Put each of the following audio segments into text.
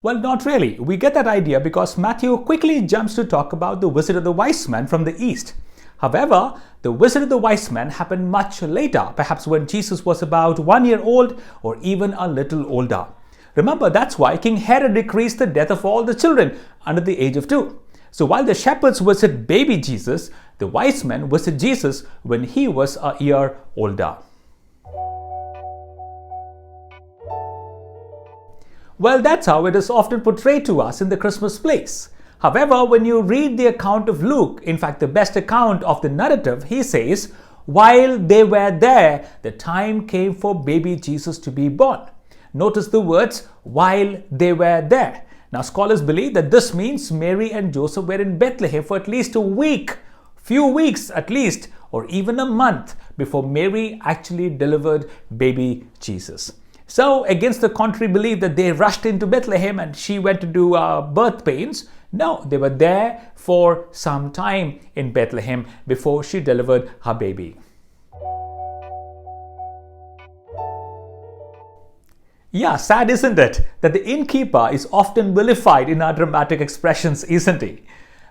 Well, not really. We get that idea because Matthew quickly jumps to talk about the visit of the wise men from the east. However, the visit of the wise men happened much later, perhaps when Jesus was about 1 year old or even a little older. Remember, that's why King Herod decreed the death of all the children under the age of 2. So while the shepherds visit baby Jesus, the wise men visit Jesus when he was a year older. Well, that's how it is often portrayed to us in the Christmas plays. However, when you read the account of Luke, in fact the best account of the narrative, he says, while they were there, the time came for baby Jesus to be born. Notice the words, while they were there. Now, scholars believe that this means Mary and Joseph were in Bethlehem for at least a week, few weeks at least, or even a month before Mary actually delivered baby Jesus. So, against the contrary belief that they rushed into Bethlehem and she went to do birth pains, no, they were there for some time in Bethlehem before she delivered her baby. Yeah, sad isn't it that the innkeeper is often vilified in our dramatic expressions, isn't he?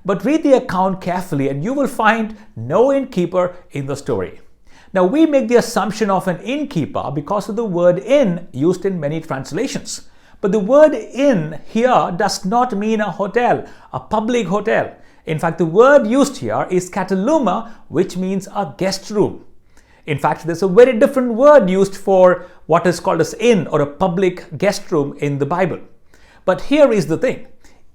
But read the account carefully and you will find no innkeeper in the story. Now, we make the assumption of an innkeeper because of the word inn used in many translations. But the word inn here does not mean a hotel, a public hotel. In fact, the word used here is kataluma, which means a guest room. In fact, there's a very different word used for what is called as inn or a public guest room in the Bible. But here is the thing.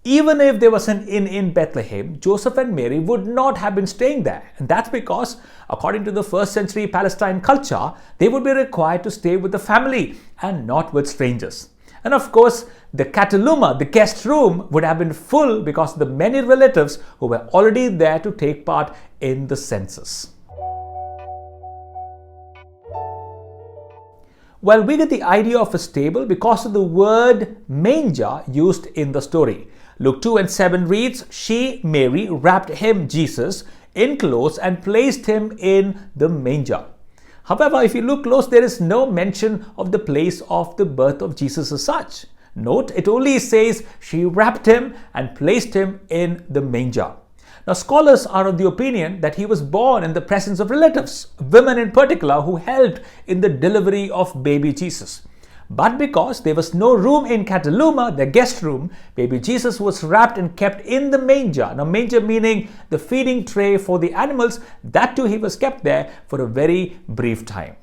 Even if there was an inn in Bethlehem, Joseph and Mary would not have been staying there. And that's because, according to the first century Palestine culture, they would be required to stay with the family and not with strangers. And of course, the kataluma, the guest room, would have been full because of the many relatives who were already there to take part in the census. Well, we get the idea of a stable because of the word manger used in the story. Luke 2:7 reads, she, Mary, wrapped him, Jesus, in clothes and placed him in the manger. However, if you look close, there is no mention of the place of the birth of Jesus as such. Note, it only says she wrapped him and placed him in the manger. Now, scholars are of the opinion that he was born in the presence of relatives, women in particular, who helped in the delivery of baby Jesus. But because there was no room in kataluma, the guest room, baby Jesus was wrapped and kept in the manger. Now, manger meaning the feeding tray for the animals. That too, he was kept there for a very brief time.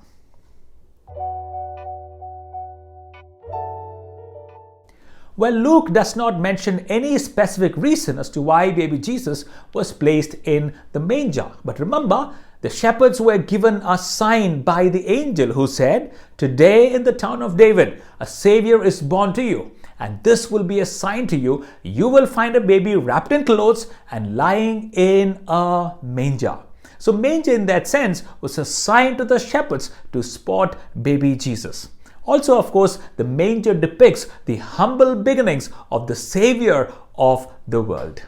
Well, Luke does not mention any specific reason as to why baby Jesus was placed in the manger. But remember, the shepherds were given a sign by the angel who said, today in the town of David, a Savior is born to you. And this will be a sign to you. You will find a baby wrapped in clothes and lying in a manger. So manger in that sense was a sign to the shepherds to spot baby Jesus. Also, of course, the manger depicts the humble beginnings of the Savior of the world.